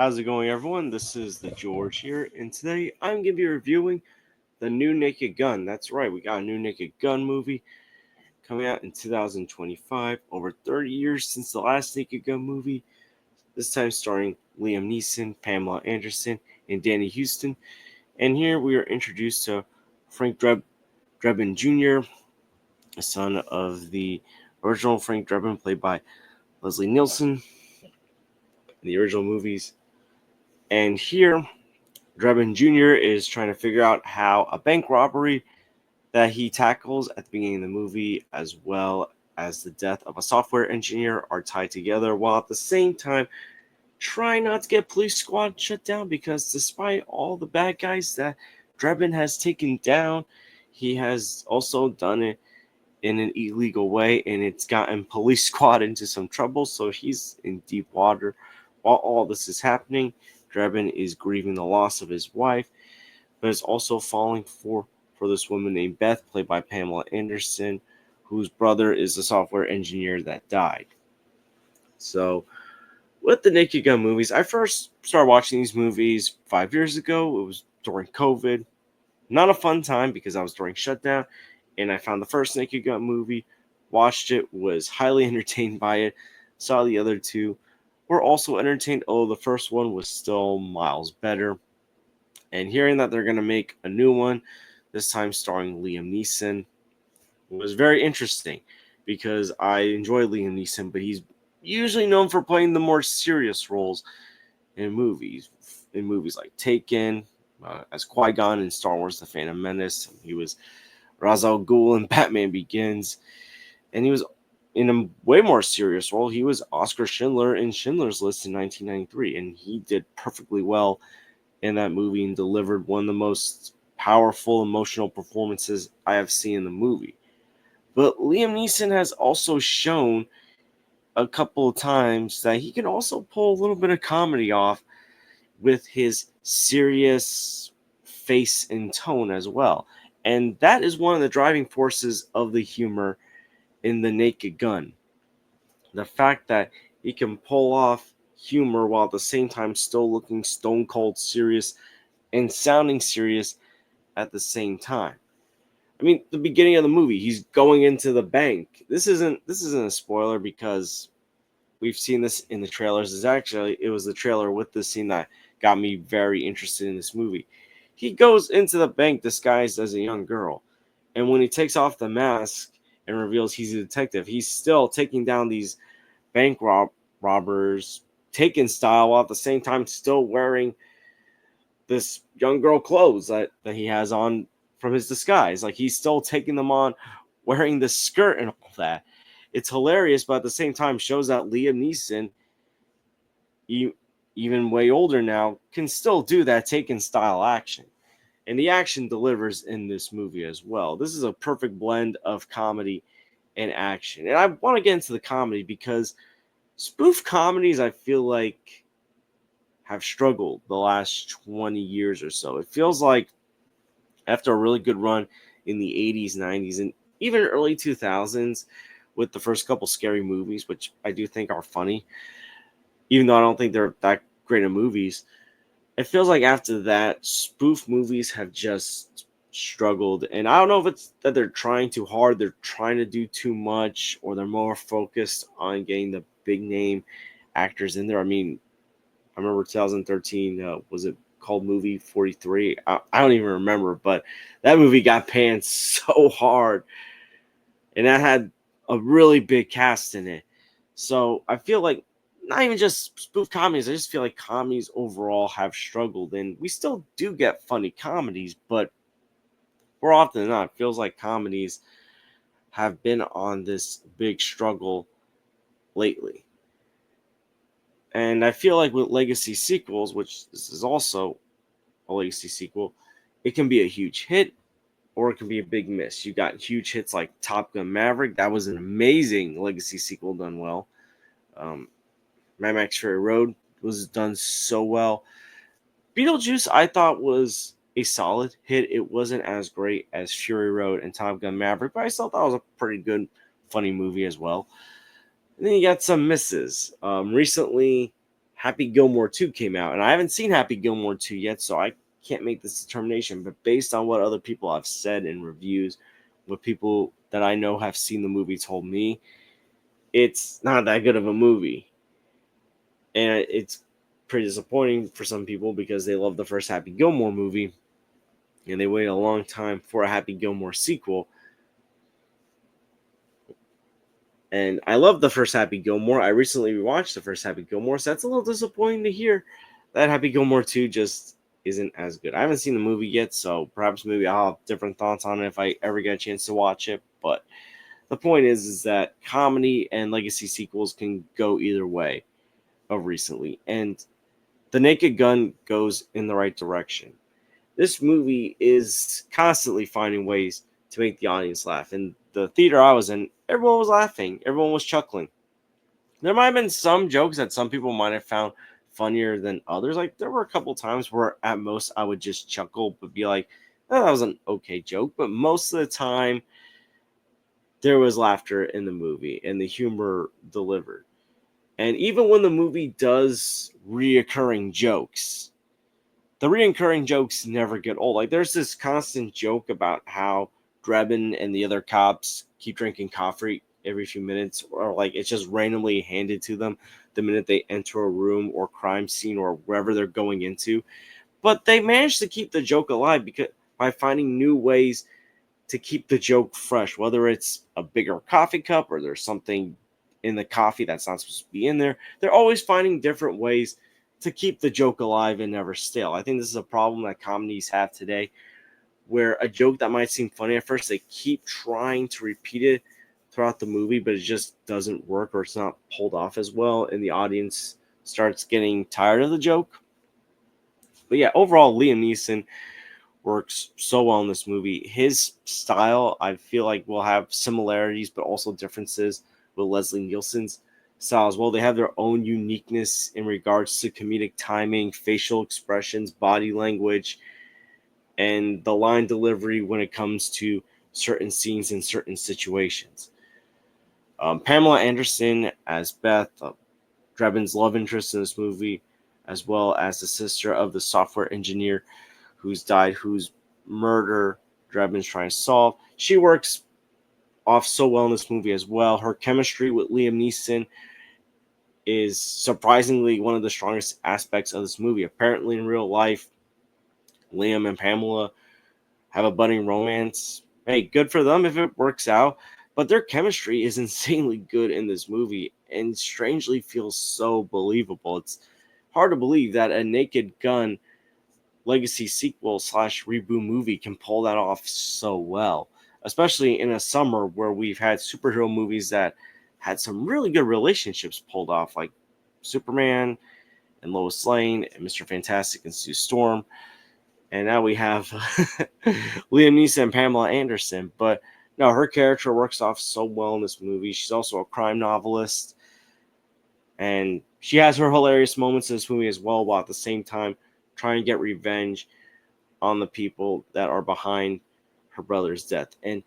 How's it going, everyone? This is the George here, and today I'm going to be reviewing the new Naked Gun. That's right, we got a new Naked Gun movie coming out in 2025, over 30 years since the last Naked Gun movie, this time starring Liam Neeson, Pamela Anderson, and Danny Houston. And here we are introduced to Frank Drebin Jr., a son of the original Frank Drebin, played by Leslie Nielsen in the original movies. And here Drebin Jr. is trying to figure out how a bank robbery that he tackles at the beginning of the movie, as well as the death of a software engineer, are tied together, while at the same time trying not to get police squad shut down, because despite all the bad guys that Drebin has taken down, he has also done it in an illegal way, and it's gotten police squad into some trouble, so he's in deep water. While all this is happening, Drebin is grieving the loss of his wife, but is also falling for this woman named Beth, played by Pamela Anderson, whose brother is the software engineer that died. So, with the Naked Gun movies, I first started watching these movies 5 years ago. It was during COVID. Not a fun time because I was during shutdown, and I found the first Naked Gun movie, watched it, was highly entertained by it, saw the other two, were also entertained, although the first one was still miles better. And hearing that they're going to make a new one, this time starring Liam Neeson, was very interesting because I enjoy Liam Neeson, but he's usually known for playing the more serious roles in movies. In movies like Taken, as Qui-Gon in Star Wars The Phantom Menace. He was Ra's al Ghul in Batman Begins. And he was in a way more serious role. He was Oscar Schindler in Schindler's List in 1993, and he did perfectly well in that movie and delivered one of the most powerful emotional performances I have seen in the movie. But Liam Neeson has also shown a couple of times that he can also pull a little bit of comedy off with his serious face and tone as well. And that is one of the driving forces of the humor in The Naked Gun. The fact that he can pull off humor while at the same time still looking stone cold serious and sounding serious at the same time. I mean, the beginning of the movie, he's going into the bank. This isn't a spoiler because we've seen this in the trailers. It was the trailer with this scene that got me very interested in this movie. He goes into the bank disguised as a young girl, and when he takes off the mask and reveals he's a detective, he's still taking down these robbers, Taken style, while at the same time still wearing this young girl clothes that he has on from his disguise. Like, he's still taking them on, wearing the skirt and all that. It's hilarious, but at the same time shows that Liam Neeson, even way older now, can still do that Taken style action. And the action delivers in this movie as well. This is a perfect blend of comedy and action. And I want to get into the comedy because spoof comedies, I feel like, have struggled the last 20 years or so. It feels like after a really good run in the 80s, 90s, and even early 2000s with the first couple scary movies, which I do think are funny, even though I don't think they're that great of movies, it feels like after that, spoof movies have just struggled. And I don't know if it's that they're trying too hard, they're trying to do too much, or they're more focused on getting the big name actors in there. I mean, I remember 2013, was it called Movie 43? I don't even remember, but that movie got panned so hard, and that had a really big cast in it. So I feel like not even just spoof comedies, I just feel like comedies overall have struggled, and we still do get funny comedies, but more often than not, it feels like comedies have been on this big struggle lately. And I feel like with legacy sequels, which this is also a legacy sequel, it can be a huge hit or it can be a big miss. You got huge hits like Top Gun Maverick. That was an amazing legacy sequel done well. Um, Mad Max Fury Road was done so well. Beetlejuice, I thought, was a solid hit. It wasn't as great as Fury Road and Top Gun Maverick, but I still thought it was a pretty good, funny movie as well. And then you got some misses. Recently Happy Gilmore 2 came out, and I haven't seen Happy Gilmore 2 yet, so I can't make this determination. But based on what other people have said in reviews, what people that I know have seen the movie told me, it's not that good of a movie. And it's pretty disappointing for some people because they love the first Happy Gilmore movie, and they waited a long time for a Happy Gilmore sequel. And I love the first Happy Gilmore. I recently rewatched the first Happy Gilmore, so that's a little disappointing to hear that Happy Gilmore 2 just isn't as good. I haven't seen the movie yet, so perhaps maybe I'll have different thoughts on it if I ever get a chance to watch it. But the point is that comedy and legacy sequels can go either way of recently. And The Naked Gun goes in the right direction. This movie is constantly finding ways to make the audience laugh. In the theater I was in, everyone was laughing, everyone was chuckling. There might have been some jokes that some people might have found funnier than others. Like there were a couple times where at most I would just chuckle but be like, oh, that was an okay joke. But most of the time there was laughter in the movie and the humor delivered. And even when the movie does reoccurring jokes, the reoccurring jokes never get old. Like there's this constant joke about how Drebin and the other cops keep drinking coffee every few minutes, or like it's just randomly handed to them the minute they enter a room or crime scene or wherever they're going into. But they manage to keep the joke alive because by finding new ways to keep the joke fresh, whether it's a bigger coffee cup or there's something in the coffee that's not supposed to be in there. They're always finding different ways to keep the joke alive and never stale. I think this is a problem that comedies have today, where a joke that might seem funny at first, they keep trying to repeat it throughout the movie, but it just doesn't work or it's not pulled off as well, and the audience starts getting tired of the joke. But yeah, overall, Liam Neeson works so well in this movie. His style, I feel like, will have similarities but also differences with Leslie Nielsen's style as well. They have their own uniqueness in regards to comedic timing, facial expressions, body language, and the line delivery when it comes to certain scenes in certain situations. Pamela Anderson as Beth, Drebin's love interest in this movie, as well as the sister of the software engineer who's died, whose murder Drebin's trying to solve. She works off so well in this movie as well. Her chemistry with Liam Neeson is surprisingly one of the strongest aspects of this movie. Apparently, in real life, Liam and Pamela have a budding romance. Hey, good for them if it works out. But their chemistry is insanely good in this movie and strangely feels so believable. It's hard to believe that a Naked Gun legacy sequel slash reboot movie can pull that off so well, especially in a summer where we've had superhero movies that had some really good relationships pulled off, like Superman and Lois Lane and Mr. Fantastic and Sue Storm. And now we have Liam Neeson and Pamela Anderson. But no, her character works off so well in this movie. She's also a crime novelist. And she has her hilarious moments in this movie as well, while at the same time trying to get revenge on the people that are behind her brother's death. And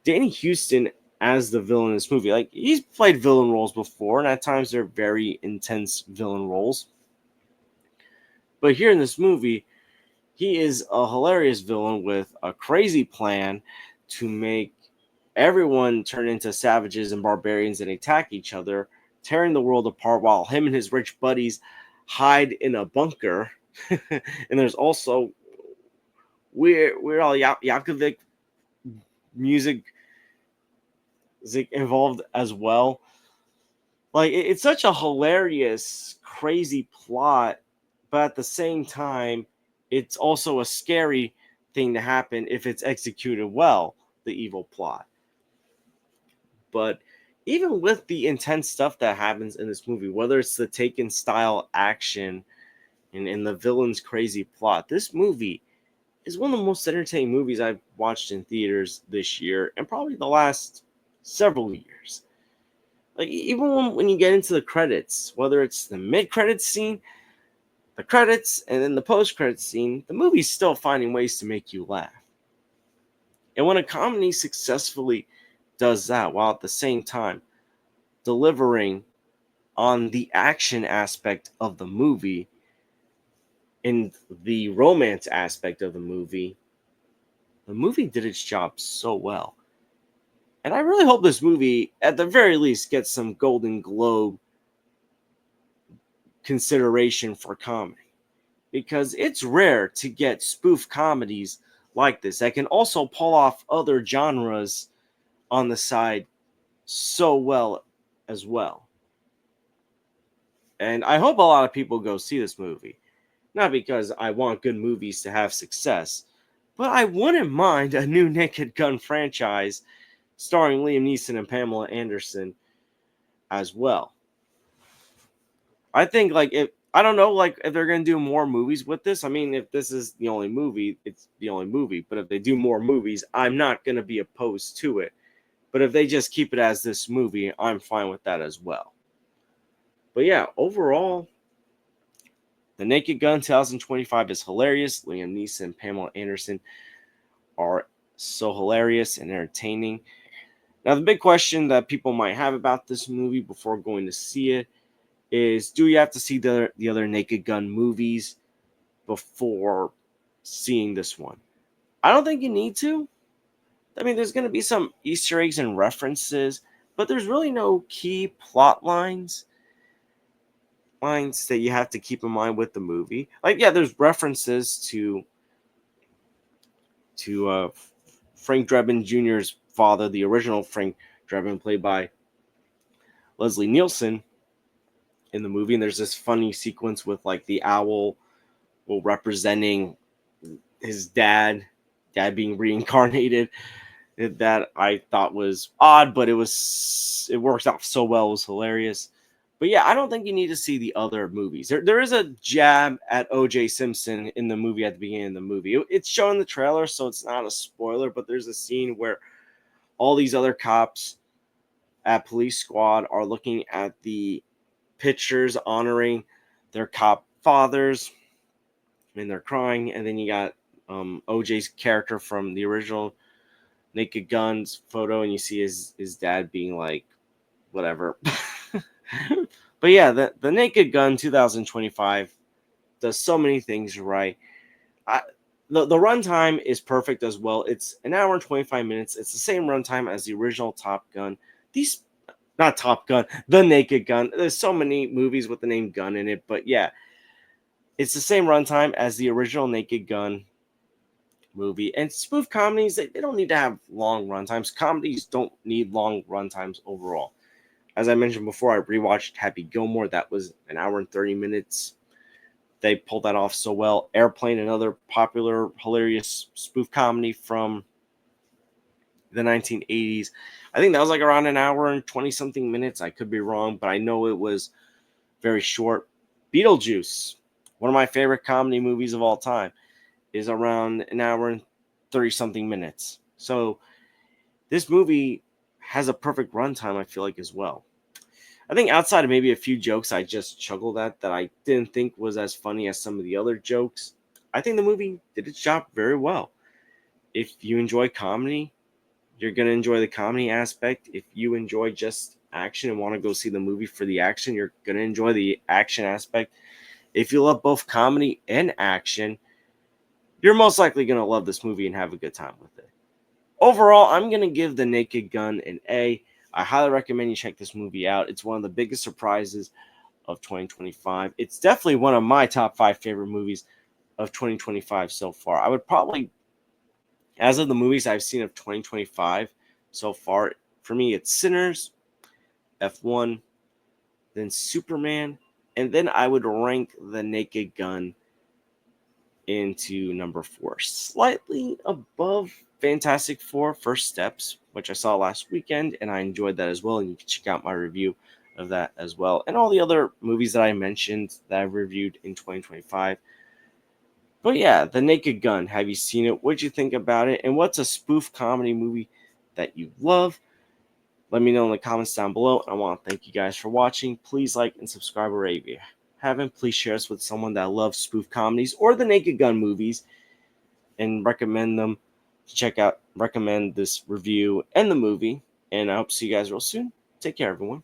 Danny Houston as the villain in this movie, like he's played villain roles before, and at times they're very intense villain roles. But here in this movie, he is a hilarious villain with a crazy plan to make everyone turn into savages and barbarians and attack each other, tearing the world apart while him and his rich buddies hide in a bunker. And there's also Weird Al Yankovic music involved as well. Like it's such a hilarious, crazy plot, but at the same time, it's also a scary thing to happen if it's executed well. The evil plot, but even with the intense stuff that happens in this movie, whether it's the Taken style action and the villain's crazy plot, this movie is one of the most entertaining movies I've watched in theaters this year and probably the last several years. Like even when you get into the credits, whether it's the mid-credits scene, the credits, and then the post-credits scene, the movie's still finding ways to make you laugh. And when a comedy successfully does that while at the same time delivering on the action aspect of the movie and the romance aspect of the movie did its job so well. And I really hope this movie, at the very least, gets some Golden Globe consideration for comedy. Because it's rare to get spoof comedies like this that can also pull off other genres on the side so well as well. And I hope a lot of people go see this movie. Not because I want good movies to have success, but I wouldn't mind a new Naked Gun franchise starring Liam Neeson and Pamela Anderson as well. I think if I don't know if they're gonna do more movies with this. I mean, if this is the only movie, it's the only movie. But if they do more movies, I'm not gonna be opposed to it. But if they just keep it as this movie, I'm fine with that as well. But yeah, overall, The Naked Gun 2025 is hilarious. Liam Neeson and Pamela Anderson are so hilarious and entertaining. Now, the big question that people might have about this movie before going to see it is, do you have to see the other Naked Gun movies before seeing this one? I don't think you need to. I mean, there's going to be some Easter eggs and references, but there's really no key plot lines that you have to keep in mind with the movie. There's references to Frank Drebin Jr.'s father, the original Frank Drebin, played by Leslie Nielsen, in the movie. And there's this funny sequence with the owl representing his dad being reincarnated, that I thought was odd, but it works out so well. It was hilarious. But yeah, I don't think you need to see the other movies. There is a jab at O.J. Simpson in the movie at the beginning of the movie. It's shown in the trailer, so it's not a spoiler, but there's a scene where all these other cops at Police Squad are looking at the pictures honoring their cop fathers, and they're crying. And then you got OJ's character from the original Naked Gun's photo, and you see his dad being like, whatever. But yeah, the Naked Gun 2025 does so many things right. The runtime is perfect as well. It's an hour and 25 minutes. It's the same runtime as the original Top Gun. Not Top Gun, The Naked Gun. There's so many movies with the name Gun in it, but yeah, it's the same runtime as the original Naked Gun movie. And spoof comedies, they don't need to have long runtimes. Comedies don't need long runtimes overall. As I mentioned before, I rewatched Happy Gilmore. That was an hour and 30 minutes. They pulled that off so well. Airplane, another popular, hilarious spoof comedy from the 1980s. I think that was around an hour and 20-something minutes. I could be wrong, but I know it was very short. Beetlejuice, one of my favorite comedy movies of all time, is around an hour and 30-something minutes. So this movie has a perfect runtime, I feel like, as well. I think outside of maybe a few jokes I just chuckled at that I didn't think was as funny as some of the other jokes, I think the movie did its job very well. If you enjoy comedy, you're going to enjoy the comedy aspect. If you enjoy just action and want to go see the movie for the action, you're going to enjoy the action aspect. If you love both comedy and action, you're most likely going to love this movie and have a good time with it. Overall, I'm going to give The Naked Gun an A. I highly recommend you check this movie out. It's one of the biggest surprises of 2025. It's definitely one of my top 5 favorite movies of 2025 so far. I would probably, as of the movies I've seen of 2025 so far, for me, it's Sinners, F1, then Superman, and then I would rank The Naked Gun into number 4, slightly above Fantastic Four First Steps, which I saw last weekend, and I enjoyed that as well. And you can check out my review of that as well, and all the other movies that I mentioned that I've reviewed in 2025. But yeah, The Naked Gun. Have you seen it? What'd you think about it? And what's a spoof comedy movie that you love? Let me know in the comments down below. I want to thank you guys for watching. Please like and subscribe already if you haven't. Please share us with someone that loves spoof comedies or the Naked Gun movies, and recommend them to recommend this review and the movie. And I hope to see you guys real soon. Take care, everyone.